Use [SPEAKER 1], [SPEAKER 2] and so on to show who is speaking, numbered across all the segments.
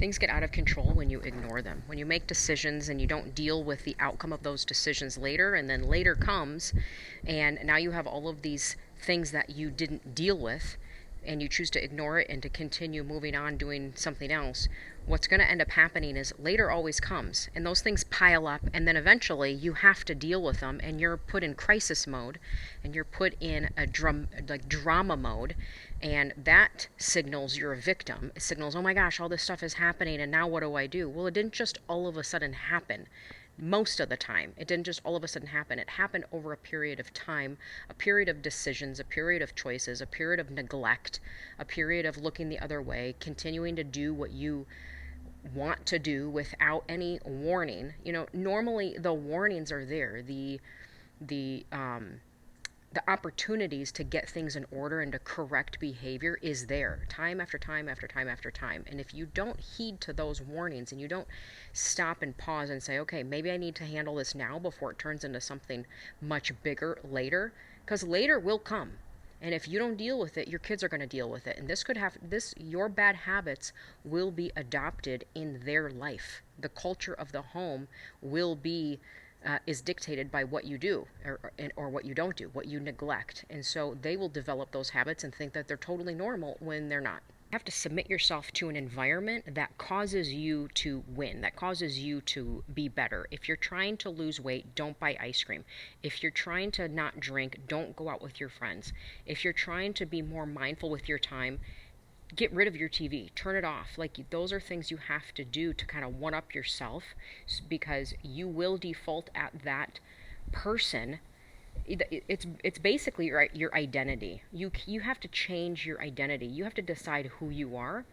[SPEAKER 1] Things get out of control when you ignore them. When you make decisions and you don't deal with the outcome of those decisions later, and then later comes, and now you have all of these things that you didn't deal with, and you choose to ignore it and to continue moving on doing something else, what's going to end up happening is later always comes, and those things pile up, and then eventually you have to deal with them, and you're put in crisis mode, and you're put in a drama mode, and that signals you're a victim. It signals, oh my gosh, all this stuff is happening, and now what do I do? Well, it didn't just all of a sudden happen. Most of the time, it didn't just all of a sudden happen. It happened over a period of time, a period of decisions, a period of choices, a period of neglect, a period of looking the other way, continuing to do what you want to do without any warning. Normally the warnings are there, the the opportunities to get things in order and to correct behavior is there time after time after time after time. And if you don't heed to those warnings and you don't stop and pause and say, okay, maybe I need to handle this now before it turns into something much bigger later, because later will come. And if you don't deal with it, your kids are going to deal with it. And your bad habits will be adopted in their life. The culture of the home will be is dictated by what you do or what you don't do, what you neglect. And so they will develop those habits and think that they're totally normal when they're not. You have to submit yourself to an environment that causes you to win, that causes you to be better. If you're trying to lose weight, don't buy ice cream. If you're trying to not drink, don't go out with your friends. If you're trying to be more mindful with your time, get rid of your TV, turn it off. Like, those are things you have to do to kind of one up yourself, because you will default at that person. It's basically your identity. You have to change your identity. You have to decide who you are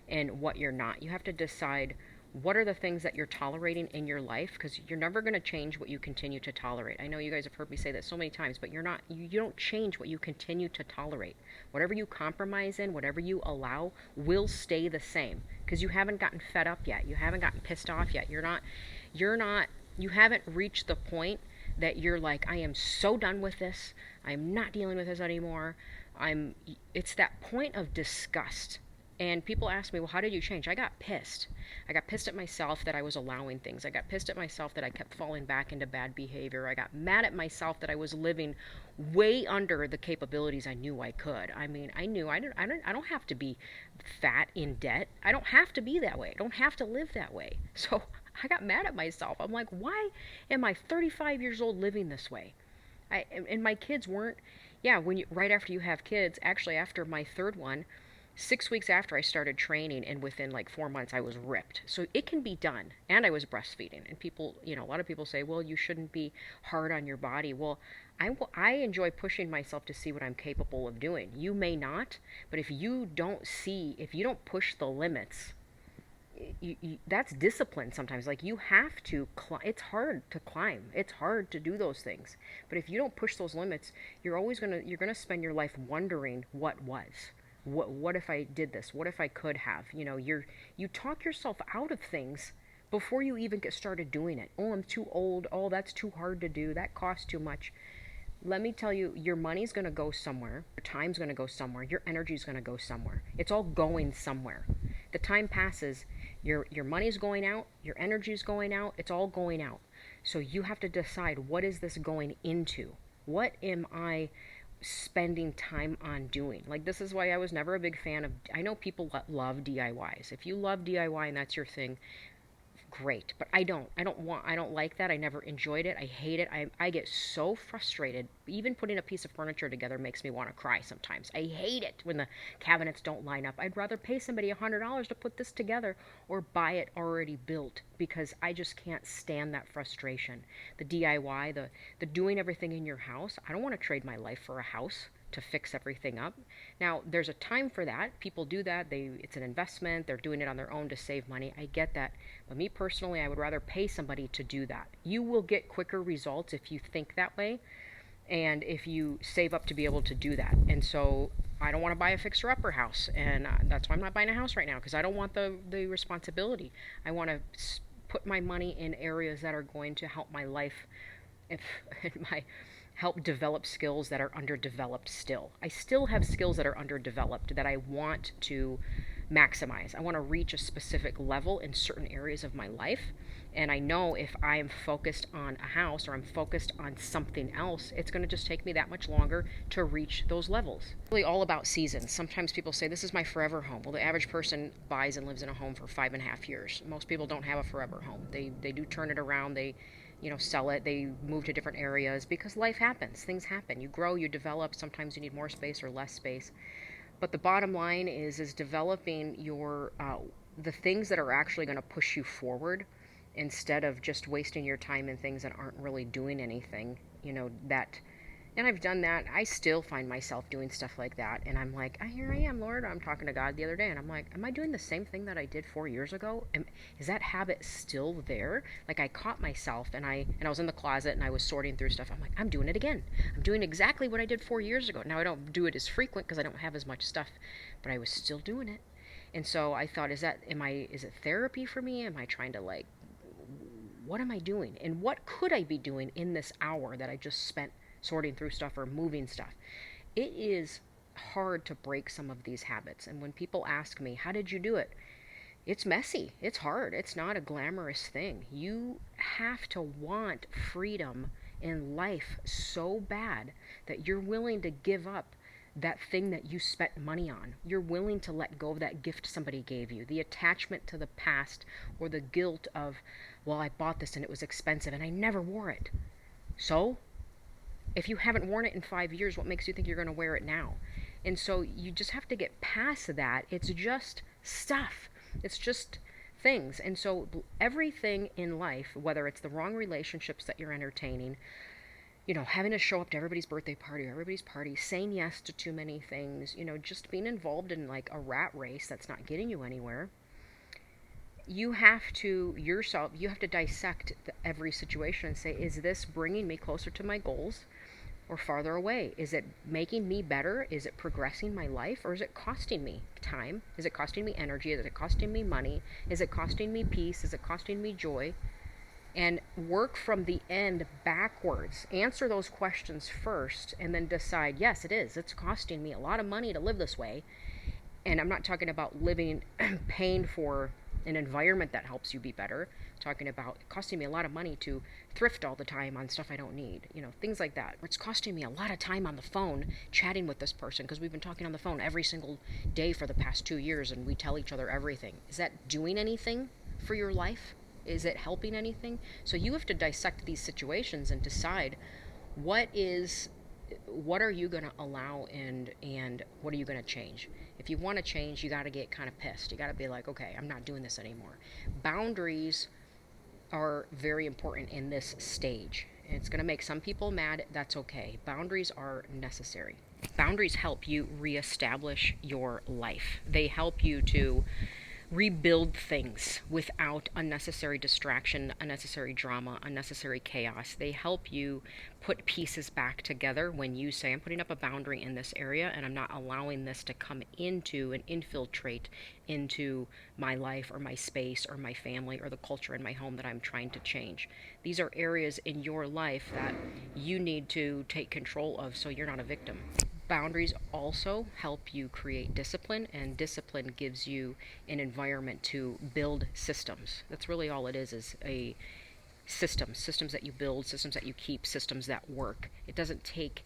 [SPEAKER 1] and what you're not. You have to decide what are the things that you're tolerating in your life, because you're never going to change what you continue to tolerate. I know you guys have heard me say that so many times, but you don't change what you continue to tolerate. Whatever you compromise in, whatever you allow, will stay the same, because you haven't gotten fed up yet. You haven't gotten pissed off yet. You haven't reached the point that you're like, I am so done with this. I'm not dealing with this anymore. It's that point of disgust. And people ask me, well, how did you change? I got pissed. I got pissed at myself that I was allowing things. I got pissed at myself that I kept falling back into bad behavior. I got mad at myself that I was living way under the capabilities I knew I could. I mean, I knew I don't have to be fat in debt. I don't have to be that way. I don't have to live that way. So I got mad at myself. I'm like, why am I 35 years old living this way? And my kids weren't. Yeah, right after you have kids, actually after my third one, 6 weeks after I started training, and within like 4 months I was ripped. So it can be done. And I was breastfeeding. And people, a lot of people say, well, you shouldn't be hard on your body. Well, I enjoy pushing myself to see what I'm capable of doing. You may not, but if you don't push the limits, that's discipline sometimes. Like, you have to it's hard to climb, it's hard to do those things, but if you don't push those limits, you're gonna spend your life wondering what if I did this, what if I could have. You talk yourself out of things before you even get started doing it. Oh, I'm too old. Oh, that's too hard to do, that costs too much. Let me tell you, your money's going to go somewhere, your time's going to go somewhere, your energy's going to go somewhere. It's all going somewhere. The time passes, your money's going out, your energy's going out, it's all going out. So you have to decide, what is this going into? What am I spending time on doing? Like, this is why I was never a big fan of, I know people love DIYs. If you love DIY and that's your thing, great. But I don't like that. I never enjoyed it. I hate it. I get so frustrated. Even putting a piece of furniture together makes me want to cry sometimes. I hate it when the cabinets don't line up. I'd rather pay somebody $100 to put this together or buy it already built, because I just can't stand that frustration. The DIY, the doing everything in your house. I don't want to trade my life for a house to fix everything up. Now, there's a time for that. People do that. It's an investment. They're doing it on their own to save money. I get that. But me personally, I would rather pay somebody to do that. You will get quicker results if you think that way, and if you save up to be able to do that. And so I don't want to buy a fixer-upper house, and that's why I'm not buying a house right now, because I don't want the responsibility. I want to put my money in areas that are going to help my life, if my help develop skills that are underdeveloped still. I still have skills that are underdeveloped that I want to maximize. I want to reach a specific level in certain areas of my life. And I know if I'm focused on a house or I'm focused on something else, it's going to just take me that much longer to reach those levels. It's really all about seasons. Sometimes people say, this is my forever home. Well, the average person buys and lives in a home for 5.5 years. Most people don't have a forever home. They do turn it around. They sell it. They move to different areas because life happens. Things happen. You grow, you develop. Sometimes you need more space or less space. But the bottom line is developing your the things that are actually going to push you forward instead of just wasting your time in things that aren't really doing anything. And I've done that. I still find myself doing stuff like that, and I'm like, here I am, Lord. I'm talking to God the other day, and I'm like, am I doing the same thing that I did 4 years ago? Is that habit still there? Like, I caught myself, and I was in the closet, and I was sorting through stuff. I'm like, I'm doing it again. I'm doing exactly what I did 4 years ago. Now I don't do it as frequent because I don't have as much stuff, but I was still doing it. And so I thought, is it therapy for me? Am I trying to, like, what am I doing? And what could I be doing in this hour that I just spent sorting through stuff or moving stuff? It is hard to break some of these habits. And when people ask me, how did you do it? It's messy. It's hard. It's not a glamorous thing. You have to want freedom in life so bad that you're willing to give up that thing that you spent money on. You're willing to let go of that gift somebody gave you, the attachment to the past, or the guilt of, well, I bought this and it was expensive and I never wore it. So, if you haven't worn it in 5 years, what makes you think you're going to wear it now? And so you just have to get past that. It's just stuff. It's just things. And so everything in life, whether it's the wrong relationships that you're entertaining, having to show up to everybody's birthday party or everybody's party, saying yes to too many things, just being involved in like a rat race that's not getting you anywhere. You have to dissect every situation and say, is this bringing me closer to my goals or farther away? Is it making me better? Is it progressing my life? Or is it costing me time? Is it costing me energy? Is it costing me money? Is it costing me peace? Is it costing me joy? And work from the end backwards. Answer those questions first and then decide, yes, it is. It's costing me a lot of money to live this way. And I'm not talking about paying for an environment that helps you be better. I'm talking about costing me a lot of money to thrift all the time on stuff I don't need. Things like that. It's costing me a lot of time on the phone chatting with this person because we've been talking on the phone every single day for the past 2 years and we tell each other everything. Is that doing anything for your life? Is it helping anything? So you have to dissect these situations and decide what are you going to allow and what are you going to change? If you want to change, you got to get kind of pissed. You got to be like, okay, I'm not doing this anymore. Boundaries are very important in this stage. It's going to make some people mad. That's okay. Boundaries are necessary. Boundaries help you reestablish your life. They help you to rebuild things without unnecessary distraction, unnecessary drama, unnecessary chaos. They help you put pieces back together when you say, I'm putting up a boundary in this area and I'm not allowing this to come into and infiltrate into my life or my space or my family or the culture in my home that I'm trying to change. These are areas in your life that you need to take control of so you're not a victim. Boundaries also help you create discipline, and discipline gives you an environment to build systems. That's really all it is a systems that you build, systems that you keep, systems that work. It doesn't take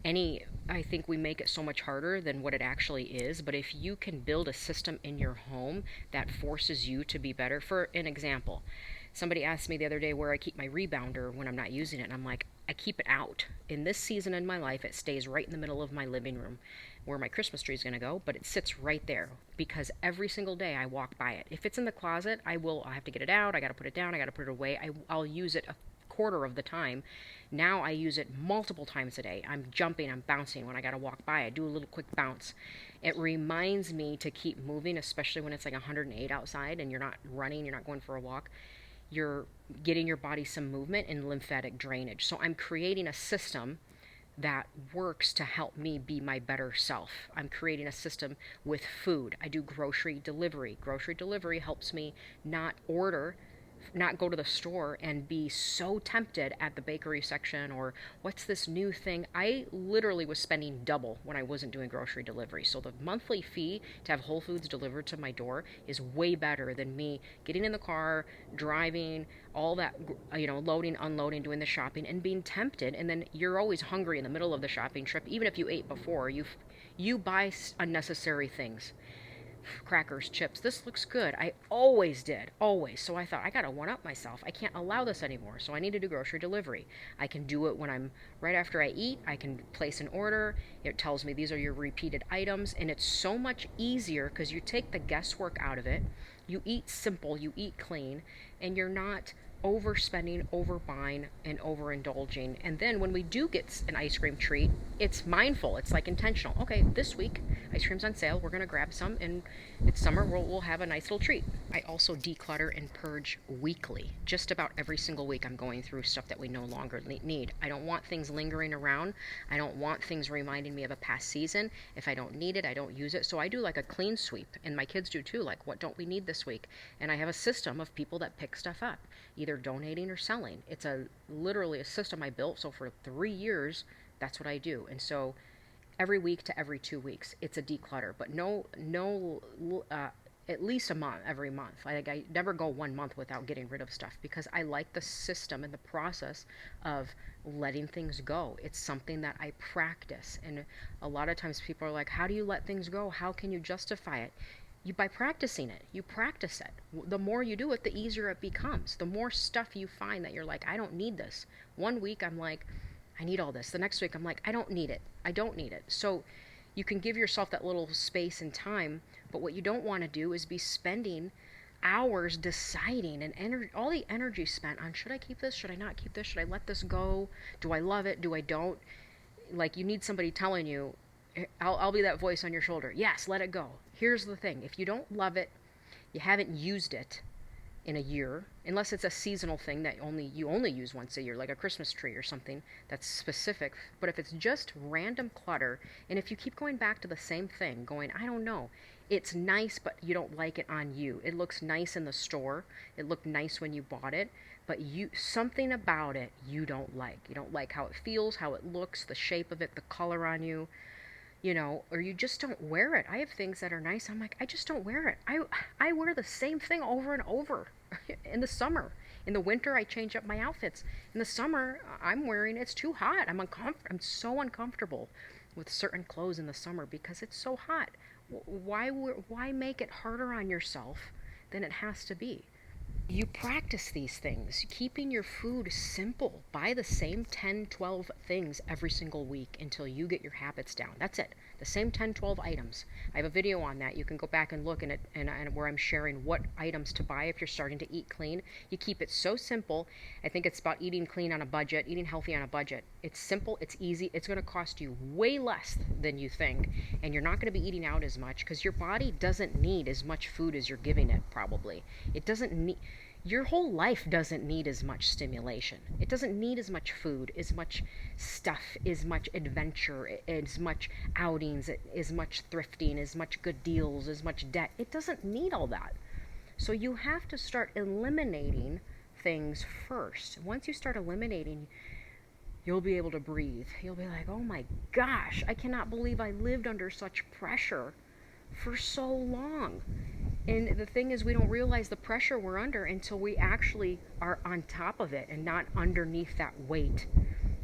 [SPEAKER 1] I think we make it so much harder than what it actually is, but if you can build a system in your home that forces you to be better. For an example, somebody asked me the other day where I keep my rebounder when I'm not using it, and I'm like, I keep it out. In this season in my life, it stays right in the middle of my living room where my Christmas tree is going to go, but it sits right there because every single day I walk by it. If it's in the closet, I have to get it out, I got to put it down, I got to put it away. I'll use it a quarter of the time. Now I use it multiple times a day. I'm jumping, I'm bouncing. When I got to walk by, I do a little quick bounce. It reminds me to keep moving, especially when it's like 108 outside and you're not running, you're not going for a walk. You're getting your body some movement and lymphatic drainage. So I'm creating a system that works to help me be my better self. I'm creating a system with food. I do grocery delivery. Grocery delivery helps me not order not go to the store and be so tempted at the bakery section or what's this new thing. I literally was spending double when I wasn't doing grocery delivery. So the monthly fee to have Whole Foods delivered to my door is way better than me getting in the car, driving, all that, loading, unloading, doing the shopping and being tempted. And then you're always hungry in the middle of the shopping trip. Even if you ate before, you buy unnecessary things, crackers, chips. This looks good. I always did, always. So I thought, I gotta one up myself. I can't allow this anymore. So I need to do grocery delivery. I can do it when I'm right after I eat. I can place an order. It tells me these are your repeated items. And it's so much easier because you take the guesswork out of it. You eat simple, you eat clean, and you're not overspending, overbuying, and overindulging. And then when we do get an ice cream treat, it's mindful. It's like intentional. Okay, this week ice cream's on sale. We're gonna grab some, and it's summer. We'll have a nice little treat. I also declutter and purge weekly. Just about every single week, I'm going through stuff that we no longer need. I don't want things lingering around. I don't want things reminding me of a past season. If I don't need it, I don't use it. So I do like a clean sweep, and my kids do too. Like, what don't we need this week? And I have a system of people that pick stuff up, either donating or selling. It's literally a system I built. So for 3 years, that's what I do. And so every week to every 2 weeks, it's a declutter, but at least a month, every month. I never go 1 month without getting rid of stuff because I like the system and the process of letting things go. It's something that I practice. And a lot of times people are like, how do you let things go? How can you justify it? By practicing it. You practice it. The more you do it, the easier it becomes. The more stuff you find that you're like, I don't need this. 1 week I'm like, I need all this. The next week I'm like, I don't need it. I don't need it. So you can give yourself that little space and time, but what you don't want to do is be spending hours deciding and all the energy spent on, should I keep this? Should I not keep this? Should I let this go? Do I love it? Do I don't? Like, you need somebody telling you, I'll be that voice on your shoulder. Yes, let it go. Here's the thing. If you don't love it, you haven't used it in a year, unless it's a seasonal thing that you only use once a year, like a Christmas tree or something that's specific. But if it's just random clutter, and if you keep going back to the same thing, going, I don't know, it's nice, but you don't like it on you. It looks nice in the store. It looked nice when you bought it, but something about it you don't like. You don't like how it feels, how it looks, the shape of it, the color on you. Or you just don't wear it. I have things that are nice. I'm like, I just don't wear it. I wear the same thing over and over in the summer. In the winter, I change up my outfits. In the summer, I'm wearing, it's too hot. I'm so uncomfortable with certain clothes in the summer because it's so hot. Why make it harder on yourself than it has to be? You practice these things, keeping your food simple. Buy the same 10, 12 things every single week until you get your habits down. That's it. The same 10, 12 items. I have a video on that. You can go back and look in it, and where I'm sharing what items to buy if you're starting to eat clean. You keep it so simple. I think it's about eating clean on a budget, eating healthy on a budget. It's simple, it's easy, it's going to cost you way less than you think, and you're not going to be eating out as much because your body doesn't need as much food as you're giving it, probably. It doesn't need... Your whole life doesn't need as much stimulation. It doesn't need as much food, as much stuff, as much adventure, as much outings, as much thrifting, as much good deals, as much debt. It doesn't need all that. So you have to start eliminating things first. Once you start eliminating, you'll be able to breathe. You'll be like, oh my gosh, I cannot believe I lived under such pressure for so long. And the thing is, we don't realize the pressure we're under until we actually are on top of it and not underneath that weight.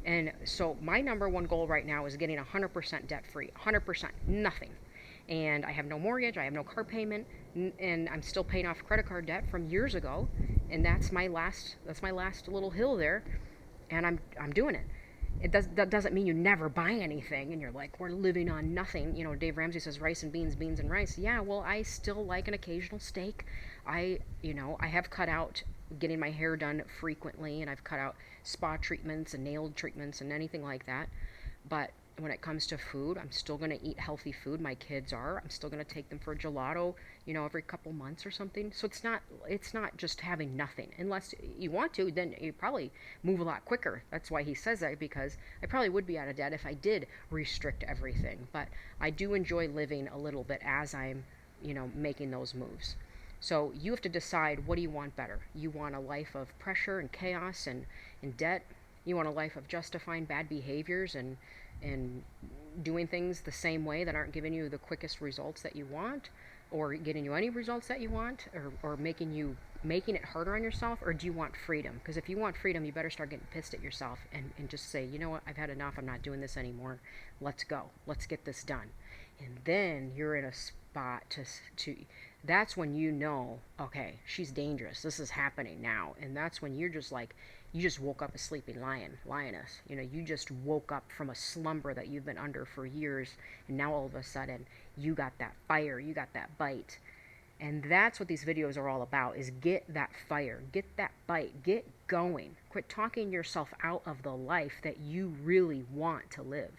[SPEAKER 1] And so my number one goal right now is getting 100% debt free, 100%, nothing. And I have no mortgage, I have no car payment, and I'm still paying off credit card debt from years ago. And that's my last little hill there. And I'm doing it. That doesn't mean you never buy anything and you're like, we're living on nothing. Dave Ramsey says rice and beans, beans and rice. Yeah, well, I still like an occasional steak. I have cut out getting my hair done frequently, and I've cut out spa treatments and nail treatments and anything like that. But when it comes to food, I'm still going to eat healthy food. My kids are. I'm still going to take them for a gelato, every couple months or something. So it's not just having nothing. Unless you want to, then you probably move a lot quicker. That's why he says that, because I probably would be out of debt if I did restrict everything. But I do enjoy living a little bit as I'm, making those moves. So you have to decide, what do you want better? You want a life of pressure and chaos and debt? You want a life of justifying bad behaviors and doing things the same way that aren't giving you the quickest results that you want, or getting you any results that you want, or making it harder on yourself? Or do you want freedom? Because if you want freedom, you better start getting pissed at yourself and just say, you know what, I've had enough, I'm not doing this anymore, let's go, let's get this done. And then you're in a spot to that's when you know, okay, she's dangerous, this is happening now. And that's when you're just like, you just woke up a sleeping lioness. You just woke up from a slumber that you've been under for years, and now all of a sudden you got that fire, you got that bite. And that's what these videos are all about, is get that fire, get that bite, get going. Quit talking yourself out of the life that you really want to live.